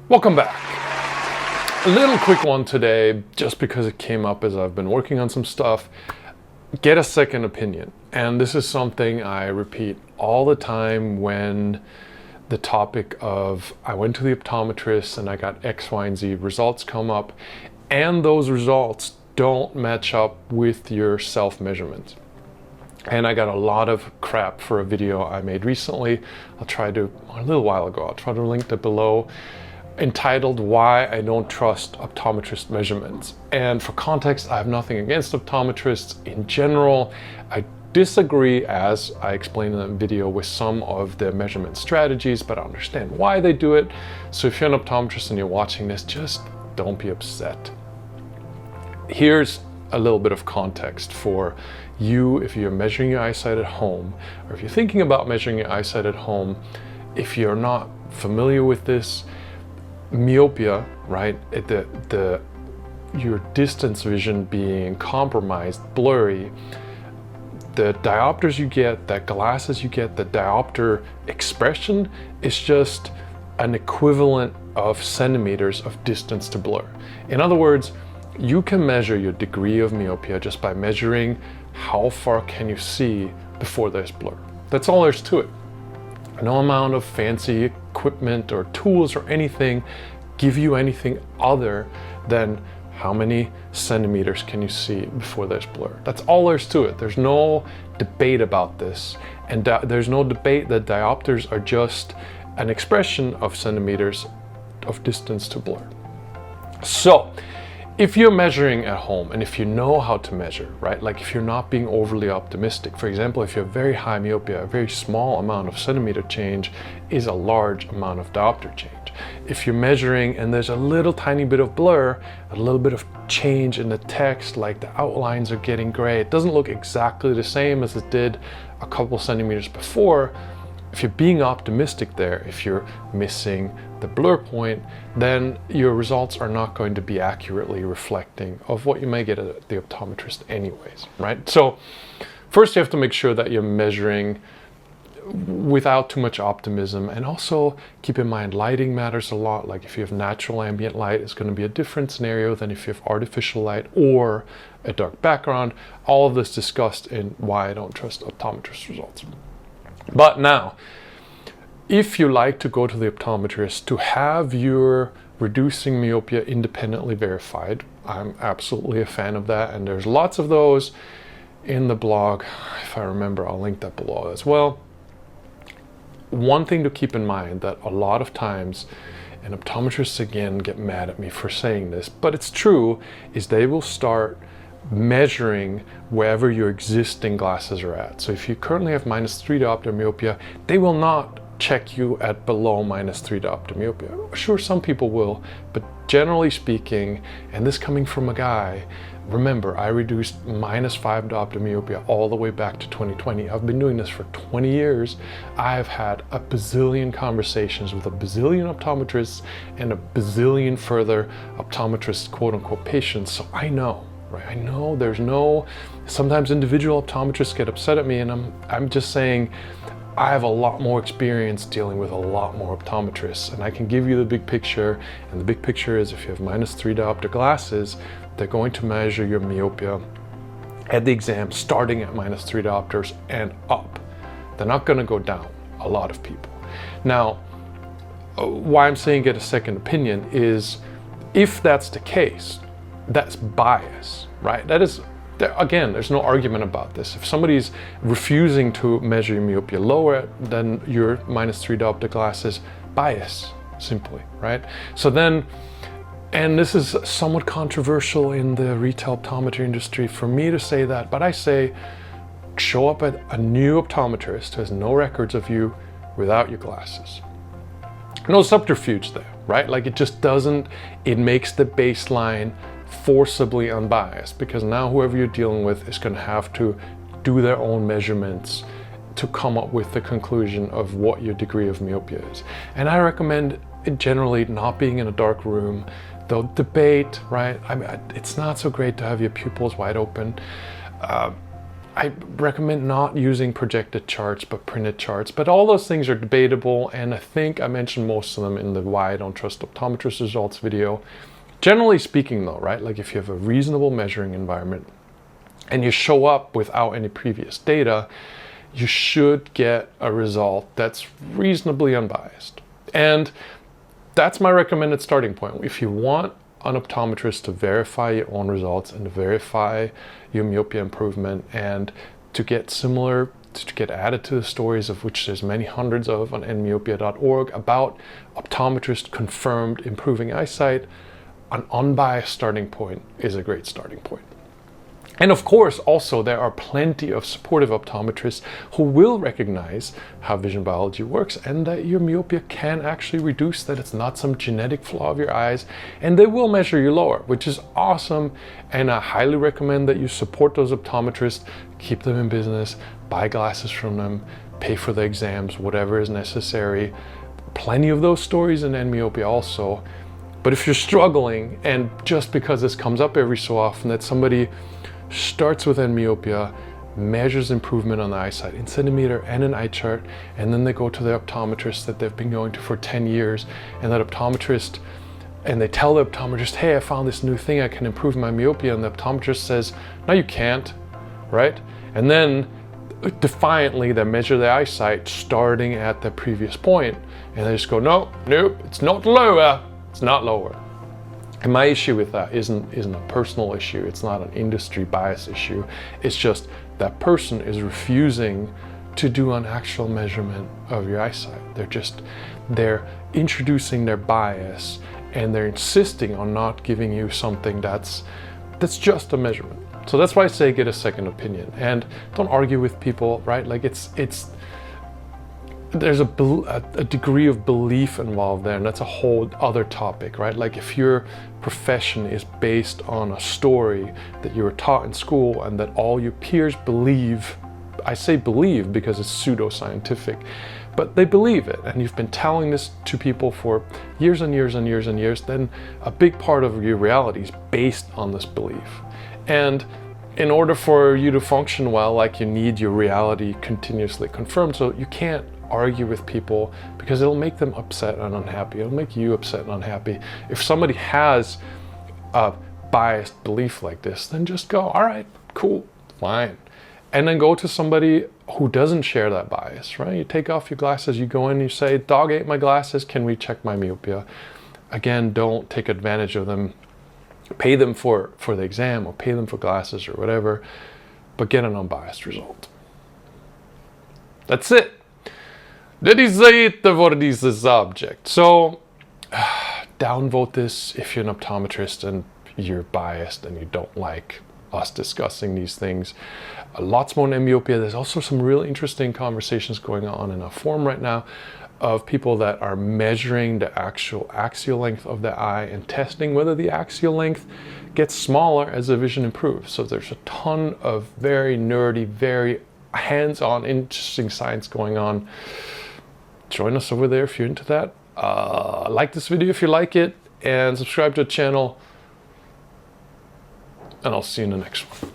Welcome back. A little quick one today, just because it came up as I've been working on some stuff. Get a second opinion. And this is something I repeat all the time when the topic of I went to the optometrist and I got X, Y, and Z results come up, and those results don't match up with your self-measurement. And I got a lot of crap for a video I made recently. A little while ago, I'll try to link that below, entitled Why I Don't Trust Optometrist Measurements. And for context, I have nothing against optometrists in general. I disagree, as I explained in that video, with some of the measurement strategies, but I understand why they do it. So if you're an optometrist and you're watching this, just don't be upset. Here's a little bit of context for you if you're measuring your eyesight at home, or if you're thinking about measuring your eyesight at home. If you're not familiar with this, myopia, right? Your distance vision being compromised, blurry, the diopters you get, the glasses you get, the diopter expression is just an equivalent of centimeters of distance to blur. In other words, you can measure your degree of myopia just by measuring how far can you see before there's blur. That's all there's to it. No amount of fancy equipment or tools or anything give you anything other than how many centimeters can you see before there's blur. That's all there's to it. There's no debate about this, and there's no debate that diopters are just an expression of centimeters of distance to blur. So if you're measuring at home, and if you know how to measure, right? Like if you're not being overly optimistic, for example, if you have very high myopia, a very small amount of centimeter change is a large amount of diopter change. If you're measuring and there's a little tiny bit of blur, a little bit of change in the text, like the outlines are getting gray, it doesn't look exactly the same as it did a couple centimeters before. If you're being optimistic there, if you're missing the blur point, then your results are not going to be accurately reflecting of what you may get at the optometrist anyways, right? So first you have to make sure that you're measuring without too much optimism, and also keep in mind lighting matters a lot. Like if you have natural ambient light, it's going to be a different scenario than if you have artificial light or a dark background. All of this discussed in Why I Don't Trust Optometrist Results. But now, if you like to go to the optometrist to have your reducing myopia independently verified, I'm absolutely a fan of that, and there's lots of those in the blog. If I remember, I'll link that below as well. One thing to keep in mind that a lot of times, and optometrists again get mad at me for saying this, but it's true, is they will start measuring wherever your existing glasses are at. So if you currently have -3 diopter myopia, they will not check you at below -3 diopter myopia. Sure, some people will, but generally speaking, and this coming from a guy, remember, I reduced -5 diopter myopia all the way back to 2020. I've been doing this for 20 years. I've had a bazillion conversations with a bazillion optometrists and a bazillion further optometrist quote-unquote patients, so I know. Right? I know sometimes individual optometrists get upset at me, and I'm just saying I have a lot more experience dealing with a lot more optometrists, and I can give you the big picture. And the big picture is if you have -3 diopter glasses, they're going to measure your myopia at the exam starting at -3 diopters and up. They're not going to go down, a lot of people. Now, why I'm saying get a second opinion is if that's the case, that's bias, right? That is, again, there's no argument about this. If somebody's refusing to measure your myopia lower than your -3 diopter glasses, bias, simply, right? So then, and this is somewhat controversial in the retail optometry industry for me to say that, but I say show up at a new optometrist who has no records of you without your glasses. No subterfuge there, right? Like it makes the baseline forcibly unbiased, because now whoever you're dealing with is going to have to do their own measurements to come up with the conclusion of what your degree of myopia is. And I recommend generally not being in a dark room. They'll debate, right? I mean, it's not so great to have your pupils wide open. I recommend not using projected charts, but printed charts. But all those things are debatable, and I think I mentioned most of them in the Why I Don't Trust Optometrist Results video. Generally speaking though, right, like if you have a reasonable measuring environment and you show up without any previous data, you should get a result that's reasonably unbiased. And that's my recommended starting point. If you want an optometrist to verify your own results and to verify your myopia improvement and to get added to the stories, of which there's many hundreds of on endmyopia.org, about optometrist confirmed improving eyesight, an unbiased starting point is a great starting point. And of course, also, there are plenty of supportive optometrists who will recognize how vision biology works and that your myopia can actually reduce, that it's not some genetic flaw of your eyes, and they will measure you lower, which is awesome. And I highly recommend that you support those optometrists, keep them in business, buy glasses from them, pay for the exams, whatever is necessary. Plenty of those stories in Endmyopia also. But if you're struggling, and just because this comes up every so often, that somebody starts with Endmyopia, measures improvement on the eyesight in centimeter and an eye chart, and then they go to their optometrist that they've been going to for 10 years, and that optometrist, and they tell the optometrist, hey, I found this new thing, I can improve my myopia, and the optometrist says, no, you can't, right? And then defiantly they measure their eyesight starting at the previous point, and they just go, nope, it's not lower, it's not lower. And my issue with that isn't a personal issue. It's not an industry bias issue. It's just that person is refusing to do an actual measurement of your eyesight. They're introducing their bias, and they're insisting on not giving you something that's just a measurement. So that's why I say get a second opinion, and don't argue with people, right? Like there's a degree of belief involved there, and that's a whole other topic, right? Like if your profession is based on a story that you were taught in school and that all your peers believe, I say believe because it's pseudoscientific, but they believe it, and you've been telling this to people for years and years and years and years, then a big part of your reality is based on this belief. And in order for you to function well, like, you need your reality continuously confirmed, so you can't argue with people because it'll make them upset and unhappy. It'll make you upset and unhappy. If somebody has a biased belief like this, then just go, all right, cool, fine. And then go to somebody who doesn't share that bias, right? You take off your glasses, you go in, you say, dog ate my glasses, can we check my myopia? Again, don't take advantage of them. Pay them for the exam, or pay them for glasses or whatever, but get an unbiased result. That's it. That is it for this subject. So downvote this if you're an optometrist and you're biased and you don't like us discussing these things. Lots more on Endmyopia. There's also some really interesting conversations going on in a forum right now of people that are measuring the actual axial length of the eye and testing whether the axial length gets smaller as the vision improves. So there's a ton of very nerdy, very hands-on, interesting science going on. Join us over there if you're into that. Like this video if you like it, and subscribe to the channel, and I'll see you in the next one.